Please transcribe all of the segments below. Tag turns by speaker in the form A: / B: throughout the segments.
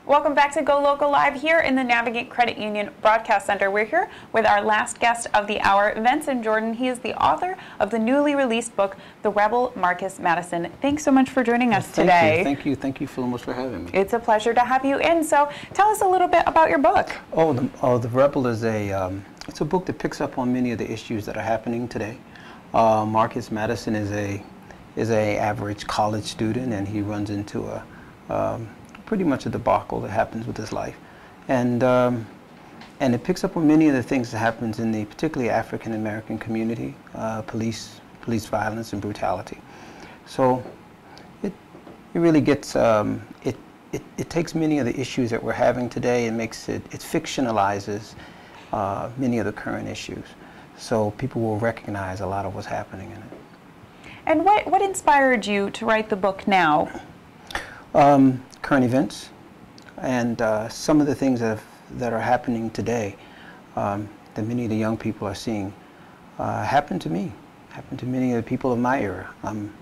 A: Welcome back to Go Local Live here in the Navigate Credit Union Broadcast Center. We're here with our last guest of the hour, Venson Jordan. He is the author of the newly released book, The Rebel Marcus Madison. Thanks so much for joining us today.
B: Thank you so much for having me.
A: It's a pleasure to have you in. So tell us a little bit about your book.
B: The Rebel is it's a book that picks up on many of the issues that are happening today. Marcus Madison is a average college student, and he runs into pretty much a debacle that happens with his life, and it picks up on many of the things that happens in the particularly African American community, police violence and brutality. So it really gets it takes many of the issues that we're having today and makes it fictionalizes many of the current issues, so people will recognize a lot of what's happening in it.
A: And what inspired you to write the book now?
B: Current events and some of the things that are happening today that many of the young people are seeing happen to me, happen to many of the people of my era. I'm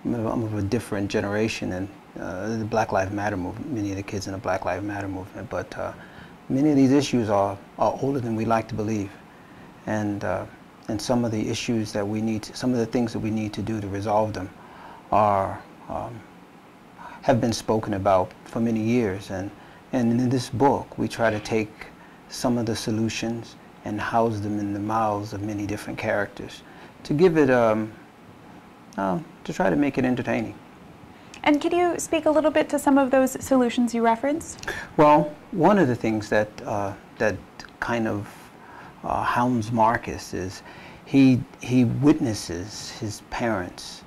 B: of a different generation, and the Black Lives Matter movement, many of the kids in the Black Lives Matter movement, but many of these issues are older than we like to believe, and some of the issues that we need, some of the things that we need to do to resolve them have been spoken about for many years, and in this book we try to take some of the solutions and house them in the mouths of many different characters to give it to try to make it entertaining.
A: And can you speak a little bit to some of those solutions you referenced?
B: Well, one of the things that kind of hounds Marcus is he witnesses his parents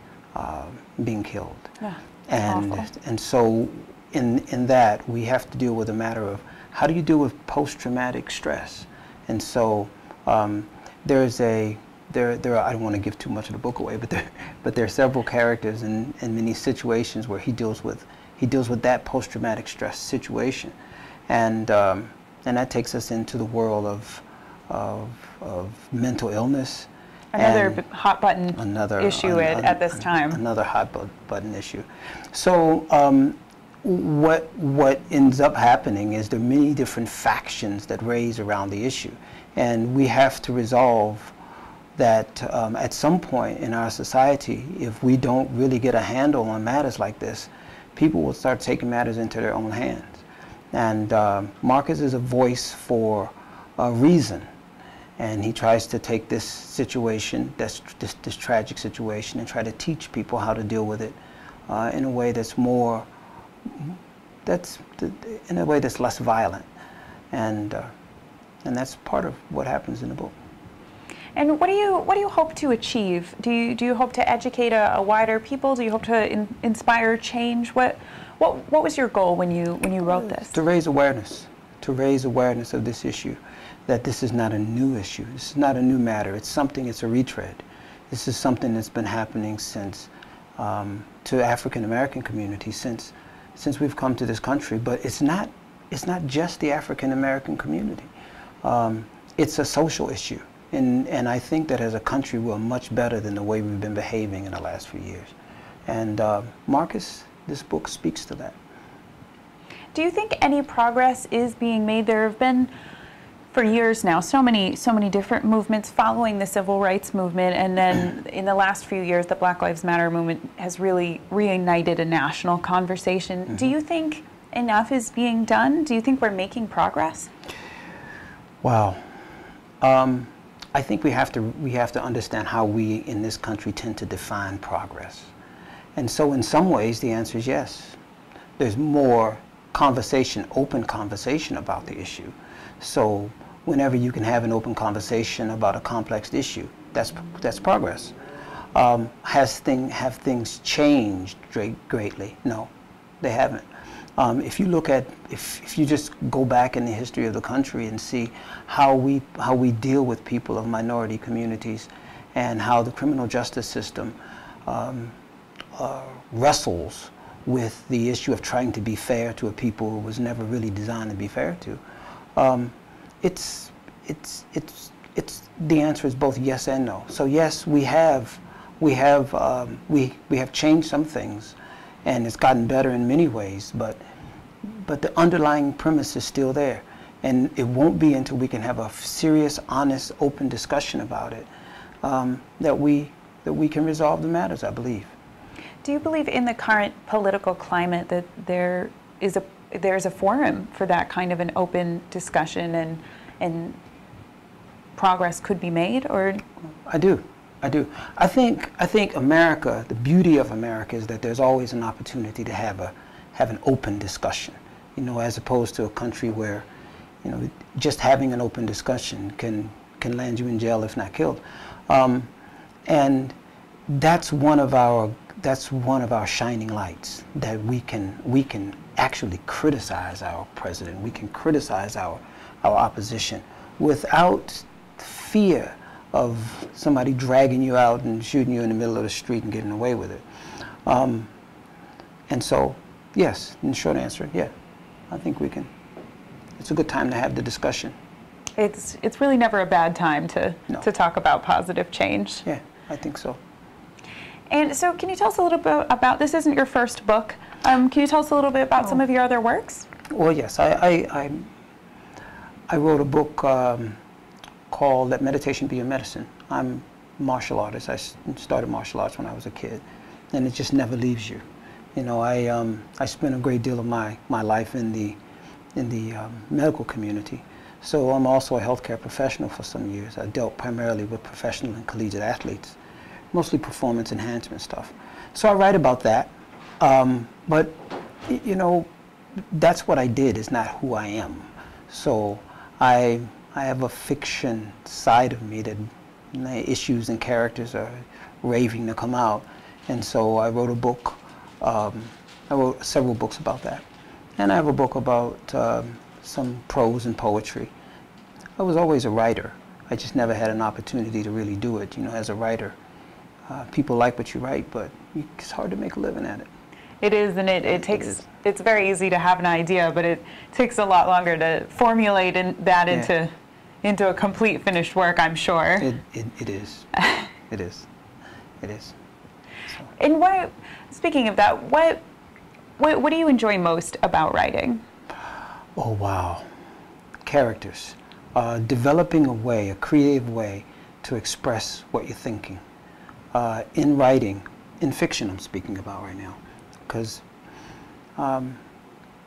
B: being killed. Yeah. And so in that we have to deal with a matter of how do you deal with post-traumatic stress. And so I don't want to give too much of the book away, but there are several characters in many situations where he deals with that post-traumatic stress situation, and that takes us into the world of mental illness.
A: Another hot button issue at this time.
B: Another hot button issue. So what ends up happening is there are many different factions that raise around the issue, and we have to resolve that at some point in our society. If we don't really get a handle on matters like this, people will start taking matters into their own hands. And Marcus is a voice for a reason. And he tries to take this situation, this tragic situation, and try to teach people how to deal with it in a way that's less violent, and that's part of what happens in the book.
A: And what do you hope to achieve? Do you hope to educate a wider people? Do you hope to inspire change? What was your goal when you wrote this?
B: To raise awareness of this issue. That this is not a new issue. This is not a new matter. It's a retread. This is something that's been happening since, to African American communities since we've come to this country. But it's not just the African American community. It's a social issue. And I think that as a country we're much better than the way we've been behaving in the last few years. And Marcus, this book speaks to that.
A: Do you think any progress is being made? There have been, for years now, so many different movements following the civil rights movement, and then in the last few years the Black Lives Matter movement has really reignited a national conversation. Mm-hmm. Do you think enough is being done? Do you think we're making progress?
B: Wow. I think we have to understand how we in this country tend to define progress. And so in some ways the answer is yes. There's more conversation, open conversation about the issue. So whenever you can have an open conversation about a complex issue, that's progress. Have things changed greatly? No, they haven't. If you just go back in the history of the country and see how we deal with people of minority communities, and how the criminal justice system wrestles with the issue of trying to be fair to a people who was never really designed to be fair to, the answer is both yes and no. So yes, we have changed some things, and it's gotten better in many ways, but but the underlying premise is still there. And it won't be until we can have a serious, honest, open discussion about it that we can resolve the matters, I believe.
A: Do you believe in the current political climate that there's a forum for that kind of an open discussion and progress could be made? Or
B: I do. I think America, the beauty of America is that there's always an opportunity to have an open discussion, you know, as opposed to a country where, you know, just having an open discussion can land you in jail if not killed. And that's one of our shining lights, that we can actually criticize our president. We can criticize our opposition without fear of somebody dragging you out and shooting you in the middle of the street and getting away with it. And so, yes, in the short answer, yeah, I think we can. It's a good time to have the discussion.
A: It's really never a bad time to talk about positive change.
B: Yeah, I think so.
A: And so can you tell us a little bit about, this isn't your first book, can you tell us a little bit about some of your other works?
B: Well, yes, I wrote a book called Let Meditation Be Your Medicine. I'm a martial artist. I started martial arts when I was a kid, and it just never leaves you. You know, I spent a great deal of my life in the medical community. So I'm also a healthcare professional for some years. I dealt primarily with professional and collegiate athletes, mostly performance enhancement stuff. So I write about that, but you know, that's what I did, is not who I am. So I have a fiction side of me that issues and characters are raving to come out, and so I wrote a book. I wrote several books about that, and I have a book about some prose and poetry. I was always a writer. I just never had an opportunity to really do it. You know, as a writer, people like what you write, but it's hard to make a living at it.
A: It is, and it takes. It's very easy to have an idea, but it takes a lot longer to formulate that into a complete finished work, I'm sure.
B: It is. It is. It is. So.
A: And speaking of that, what do you enjoy most about writing?
B: Oh wow, characters. Developing a creative way to express what you're thinking. In writing, in fiction I'm speaking about right now, because in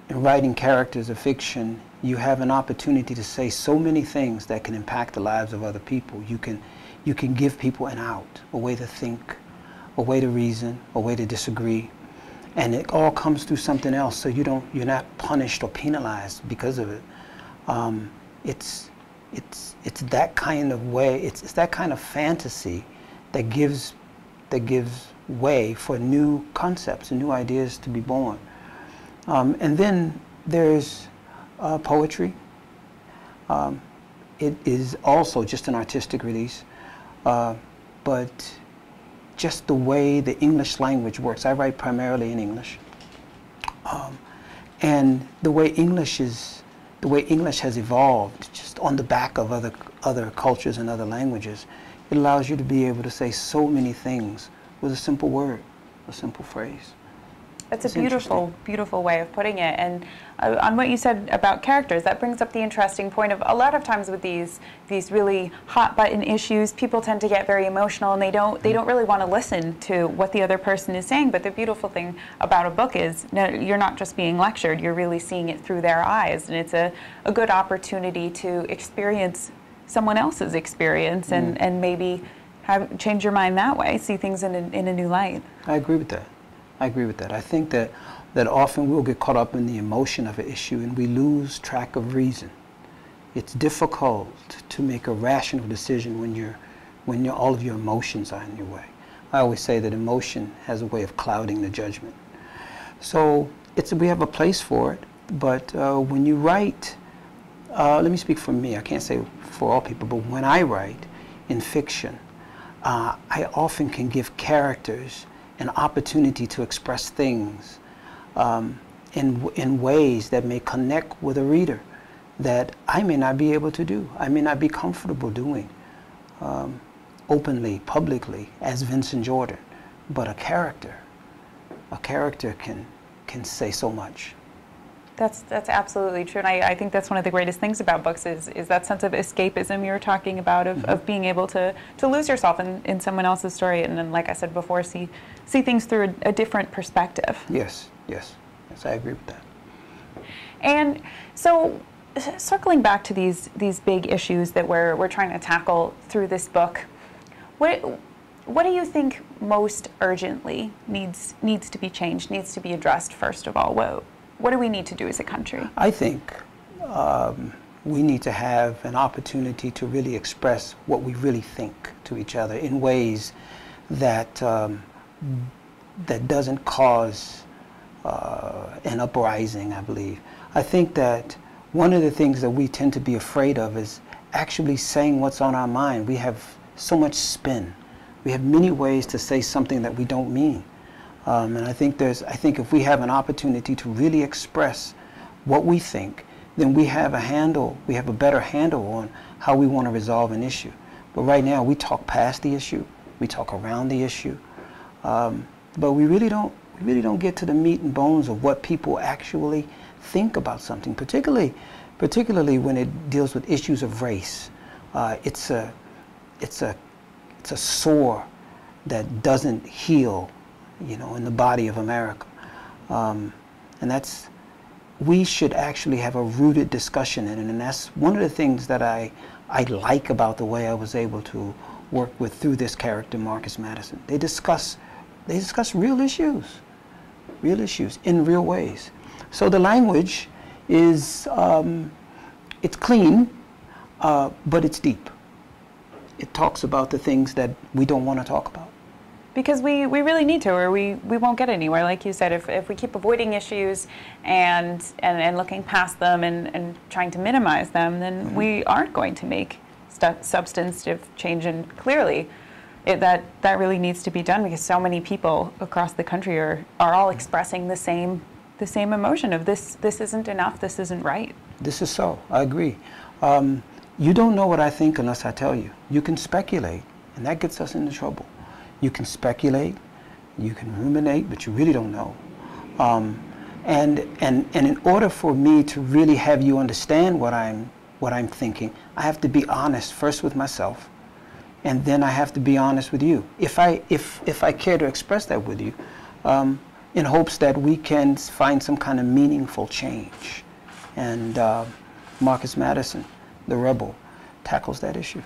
B: writing characters of fiction, you have an opportunity to say so many things that can impact the lives of other people. You can give people an out, a way to think, a way to reason, a way to disagree, and it all comes through something else. So you're not punished or penalized because of it. It's that kind of way. It's that kind of fantasy that gives way for new concepts and new ideas to be born. And then there's poetry. It is also just an artistic release, but just the way the English language works. I write primarily in English, and the way English has evolved, just on the back of other cultures and other languages, it allows you to be able to say so many things with a simple word, a simple phrase.
A: That's a beautiful, beautiful way of putting it. And on what you said about characters, that brings up the interesting point of a lot of times with these really hot button issues, people tend to get very emotional, and they don't really want to listen to what the other person is saying. But the beautiful thing about a book is you're not just being lectured, you're really seeing it through their eyes, and it's a good opportunity to experience someone else's experience and maybe change your mind that way, see things in a new light.
B: I agree with that. I think that often we'll get caught up in the emotion of an issue and we lose track of reason. It's difficult to make a rational decision when all of your emotions are in your way. I always say that emotion has a way of clouding the judgment. So we have a place for it, but when you write, let me speak for me, I can't say for all people, but when I write in fiction, I often can give characters an opportunity to express things in ways that may connect with a reader that I may not be able to do. I may not be comfortable doing openly, publicly, as Venson Jordan. But a character can say so much.
A: That's absolutely true, and I think that's one of the greatest things about books is that sense of escapism you were talking about, of being able to lose yourself in someone else's story, and then, like I said before, see things through a different perspective.
B: Yes, yes, yes, I agree with that.
A: And so, circling back to these big issues that we're trying to tackle through this book, what do you think most urgently needs to be changed, needs to be addressed first of all? What do we need to do as a country?
B: I think we need to have an opportunity to really express what we really think to each other in ways that that doesn't cause an uprising, I believe. I think that one of the things that we tend to be afraid of is actually saying what's on our mind. We have so much spin. We have many ways to say something that we don't mean. And I think if we have an opportunity to really express what we think, then we have a better handle on how we want to resolve an issue. But right now we talk past the issue, we talk around the issue, but we really don't get to the meat and bones of what people actually think about something, particularly when it deals with issues of race. It's a sore that doesn't heal, in the body of America, and we should actually have a rooted discussion in it, and that's one of the things that I like about the way I was able to work through this character, Marcus Madison. They discuss real issues in real ways. So the language is it's clean, but it's deep. It talks about the things that we don't want to talk about.
A: Because we really need to, or we won't get anywhere. Like you said, if we keep avoiding issues and looking past them and trying to minimize them, then we aren't going to make substantive change. And clearly, that really needs to be done, because so many people across the country are all expressing the same emotion of this isn't enough, this isn't right.
B: This is so. I agree. You don't know what I think unless I tell you. You can speculate, and that gets us into trouble. You can speculate, you can ruminate, but you really don't know. And in order for me to really have you understand what I'm thinking, I have to be honest first with myself, and then I have to be honest with you. If I care to express that with you, in hopes that we can find some kind of meaningful change. And Marcus Madison, the rebel, tackles that issue.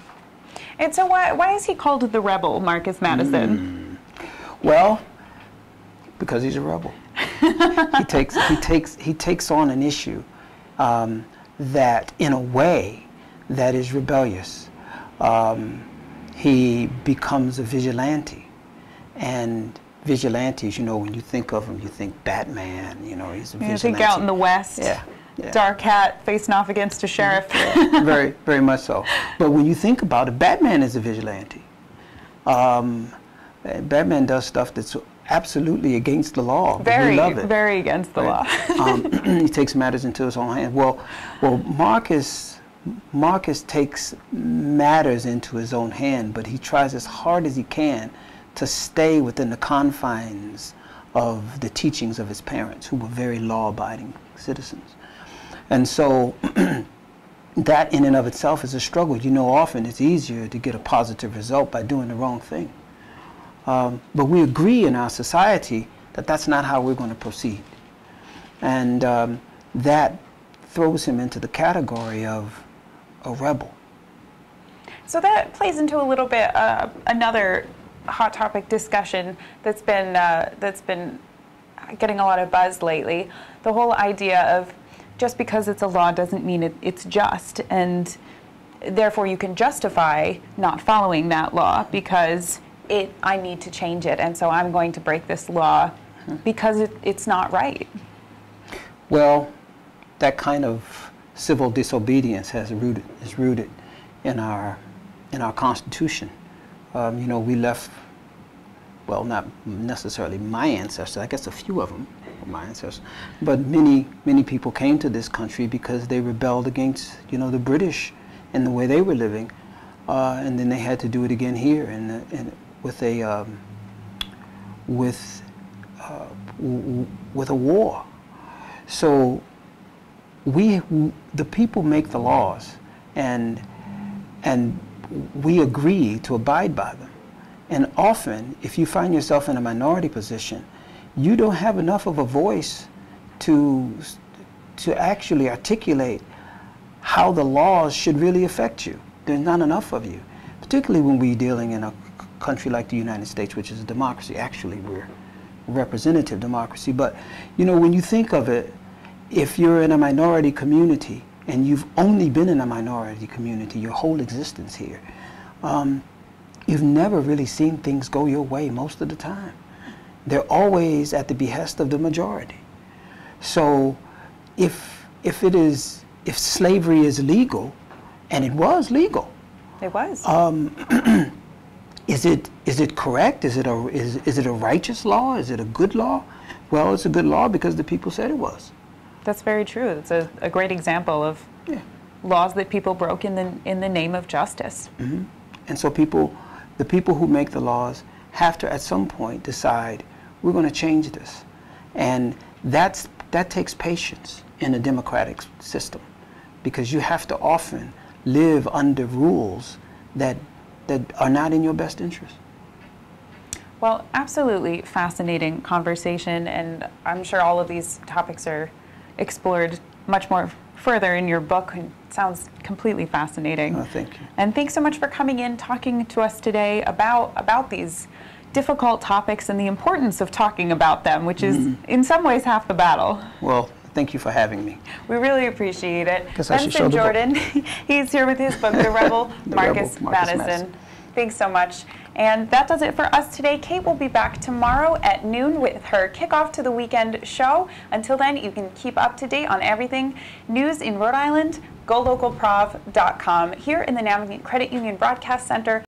A: And so why is he called the rebel, Marcus Madison?
B: Well, because he's a rebel. he takes on an issue that, in a way, that is rebellious. He becomes a vigilante, and vigilantes, when you think of them, you think Batman. He's a vigilante.
A: You think out in the West.
B: Yeah.
A: Dark hat facing off against a sheriff.
B: Yeah, very, very much so. But when you think about it, Batman is a vigilante. Batman does stuff that's absolutely against the law.
A: Very,
B: we love it.
A: very against the law.
B: He takes matters into his own hands. Well, Marcus takes matters into his own hand, but he tries as hard as he can to stay within the confines of the teachings of his parents, who were very law-abiding citizens. And so that in and of itself is a struggle. Often it's easier to get a positive result by doing the wrong thing. But we agree in our society that that's not how we're going to proceed. And that throws him into the category of a rebel.
A: So that plays into a little bit another hot topic discussion that's been getting a lot of buzz lately. The whole idea of just because it's a law doesn't mean it's just, and therefore you can justify not following that law because I need to change it, and so I'm going to break this law because it's not right.
B: Well, that kind of civil disobedience is rooted in our Constitution. We left, well, not necessarily my ancestors, I guess a few of them were my ancestors, but many people came to this country because they rebelled against, the British and the way they were living, and then they had to do it again here, and with a war. So the people make the laws, and we agree to abide by them. And often, if you find yourself in a minority position, you don't have enough of a voice to actually articulate how the laws should really affect you. There's not enough of you, particularly when we're dealing in a country like the United States, which is a democracy. Actually, we're a representative democracy. But, you know, when you think of it, if you're in a minority community and you've only been in a minority community your whole existence here, you've never really seen things go your way most of the time. They're always at the behest of the majority. So if slavery is legal, and it was legal.
A: It was.
B: Is it correct? Is it a righteous law? Is it a good law? Well, it's a good law because the people said it was.
A: That's very true. It's a great example of laws that people broke in the name of justice.
B: Mm-hmm. And so the people who make the laws have to at some point decide, we're going to change this. And that takes patience in a democratic system, because you have to often live under rules that are not in your best interest.
A: Well, absolutely fascinating conversation, and I'm sure all of these topics are explored much more further in your book. It sounds completely fascinating.
B: Oh, thank you.
A: And thanks so much for coming in, talking to us today about these difficult topics and the importance of talking about them, which is in some ways half the battle.
B: Well, thank you for having me.
A: We really appreciate it.
B: Venson
A: Jordan, he's here with his book, The Rebel, Marcus Madison. Thanks so much. And that does it for us today. Kate will be back tomorrow at noon with her kickoff to the weekend show. Until then, you can keep up to date on everything news in Rhode Island, GoLocalProv.com. Here in the Navigant Credit Union Broadcast Center,